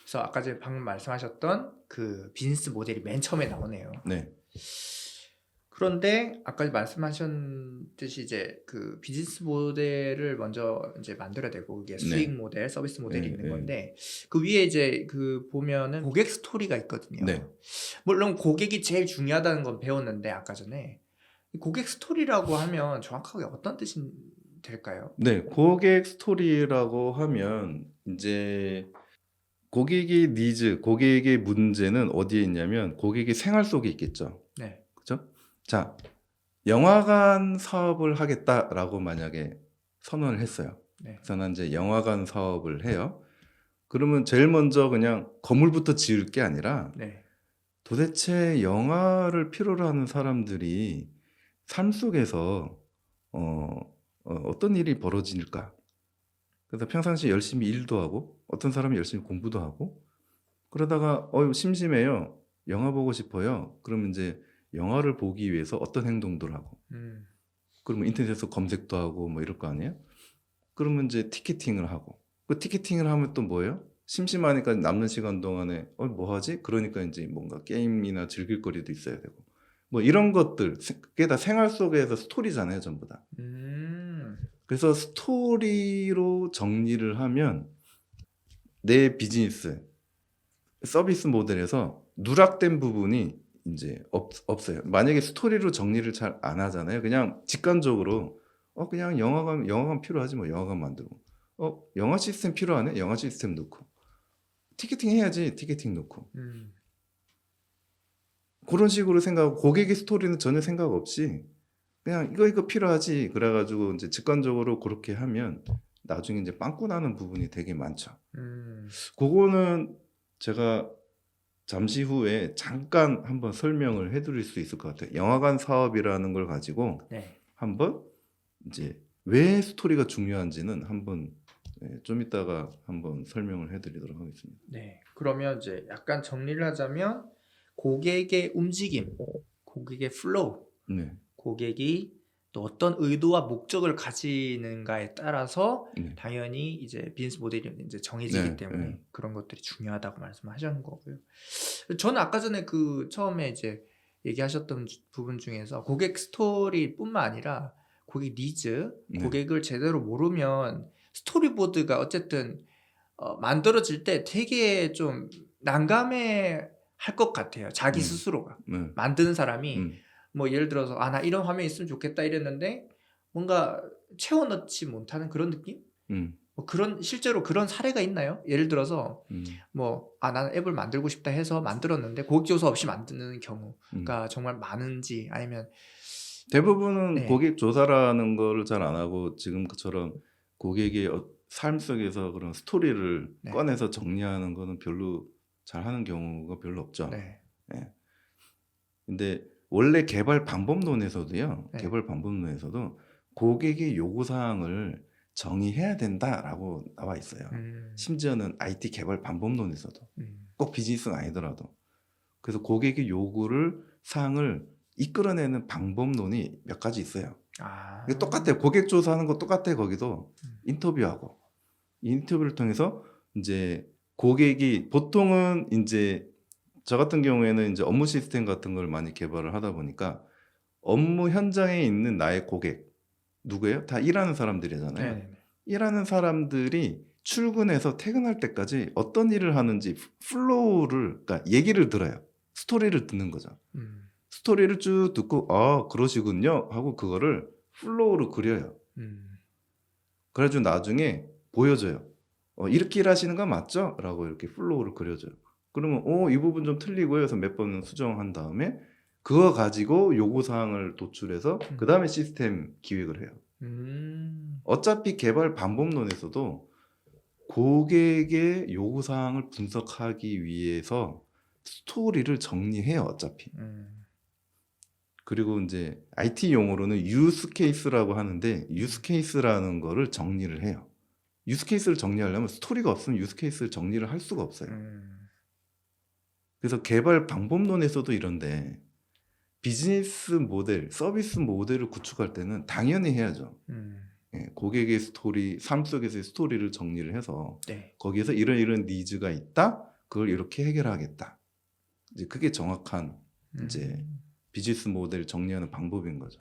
그래서 아까 전에 방금 말씀하셨던 그 비즈니스 모델이 맨 처음에 나오네요. 네. 그런데 아까 말씀하셨듯이 이제 그 비즈니스 모델을 먼저 이제 만들어야 되고 이게 수익 네. 모델, 서비스 모델이 예, 있는 예. 건데 그 위에 이제 그 보면은 고객 스토리가 있거든요. 네. 물론 고객이 제일 중요하다는 건 배웠는데 아까 전에 이 고객 스토리라고 하면 정확하게 어떤 뜻이 될까요? 네. 고객 스토리라고 하면 이제 고객의 니즈, 고객의 문제는 어디에 있냐면 고객의 생활 속에 있겠죠. 네. 그죠? 자, 영화관 사업을 하겠다라고 만약에 선언을 했어요. 네. 그래서 난 이제 영화관 사업을 해요. 그러면 제일 먼저 그냥 건물부터 지을 게 아니라 네. 도대체 영화를 필요로 하는 사람들이 삶 속에서 어떤 일이 벌어질까? 그래서 평상시에 열심히 일도 하고 어떤 사람이 열심히 공부도 하고 그러다가 심심해요. 영화 보고 싶어요. 그러면 이제 영화를 보기 위해서 어떤 행동들을 하고 그러면 인터넷에서 검색도 하고 뭐 이럴 거 아니에요? 그러면 이제 티켓팅을 하고 그 티켓팅을 하면 또 뭐예요? 심심하니까 남는 시간 동안에 뭐 하지? 그러니까 이제 뭔가 게임이나 즐길 거리도 있어야 되고 뭐 이런 것들 그게 다 생활 속에서 스토리잖아요, 전부 다. 그래서 스토리로 정리를 하면 내 비즈니스 서비스 모델에서 누락된 부분이 이제 없어요. 만약에 스토리로 정리를 잘 안 하잖아요. 그냥 직관적으로 그냥 영화관 필요하지 뭐 영화관 만들고 영화 시스템 필요하네 영화 시스템 넣고 티켓팅 해야지 티켓팅 넣고 그런 식으로 생각하고 고객의 스토리는 전혀 생각 없이 그냥 이거 필요하지 그래가지고 이제 직관적으로 그렇게 하면 나중에 이제 빵꾸 나는 부분이 되게 많죠. 그거는 제가 잠시 후에 잠깐 한번 설명을 해드릴 수 있을 것 같아요. 영화관 사업이라는 걸 가지고 네. 한번 이제 왜 스토리가 중요한지는 한번 좀 이따가 한번 설명을 해드리도록 하겠습니다. 네. 그러면 이제 약간 정리를 하자면 고객의 움직임, 고객의 플로우, 네. 고객이 또 어떤 의도와 목적을 가지는가에 따라서 네. 당연히 이제 비즈니스 모델이 이제 정해지기 네, 때문에 네. 그런 것들이 중요하다고 말씀하시는 거고요. 저는 아까 전에 그 처음에 이제 얘기하셨던 부분 중에서 고객 스토리뿐만 아니라 고객 니즈, 네. 고객을 제대로 모르면 스토리보드가 어쨌든 만들어질 때 되게 좀 난감해 할 것 같아요. 자기 스스로가. 네. 만드는 사람이 뭐 예를 들어서 나 이런 화면이 있으면 좋겠다 이랬는데 뭔가 채워 넣지 못하는 그런 느낌? 뭐 그런 실제로 그런 사례가 있나요? 예를 들어서 뭐 나는 앱을 만들고 싶다 해서 만들었는데 고객 조사 없이 만드는 경우가 정말 많은지 아니면 대부분은 네. 고객 조사라는 거를 잘 안 하고 지금처럼 고객의 삶 속에서 그런 스토리를 네. 꺼내서 정리하는 거는 별로 잘하는 경우가 별로 없죠. 네. 예. 근데 원래 개발 방법론에서도요. 네. 개발 방법론에서도 고객의 요구 사항을 정의해야 된다라고 나와 있어요. 심지어는 IT 개발 방법론에서도 꼭 비즈니스는 아니더라도 그래서 고객의 요구를 사항을 이끌어내는 방법론이 몇 가지 있어요. 이게 똑같아요. 고객 조사하는 거 똑같아요. 거기도 인터뷰하고 이 인터뷰를 통해서 이제 고객이 보통은 이제 저 같은 경우에는 이제 업무 시스템 같은 걸 많이 개발을 하다 보니까 업무 현장에 있는 나의 고객 누구예요? 다 일하는 사람들이잖아요. 네네네. 일하는 사람들이 출근해서 퇴근할 때까지 어떤 일을 하는지 플로우를 그러니까 얘기를 들어요. 스토리를 듣는 거죠. 스토리를 쭉 듣고 그러시군요 하고 그거를 플로우로 그려요. 그래가지고 나중에 보여줘요. 이렇게 일하시는 거 맞죠? 라고 이렇게 플로우를 그려줘요. 그러면 이 부분 좀 틀리고요 해서 몇 번 수정한 다음에 그거 가지고 요구사항을 도출해서 그 다음에 시스템 기획을 해요. 어차피 개발 방법론에서도 고객의 요구사항을 분석하기 위해서 스토리를 정리해요. 어차피. 그리고 이제 IT 용어로는 유스 케이스라고 하는데 유스 케이스라는 거를 정리를 해요. 유스 케이스를 정리하려면 스토리가 없으면 유스 케이스를 정리를 할 수가 없어요. 그래서 개발 방법론에서도 이런데 비즈니스 모델, 서비스 모델을 구축할 때는 당연히 해야죠. 고객의 스토리, 삶 속에서의 스토리를 정리를 해서 네. 거기에서 이런 니즈가 있다. 그걸 이렇게 해결하겠다. 이제 그게 정확한 이제 음. 비즈니스 모델 정리하는 방법인 거죠.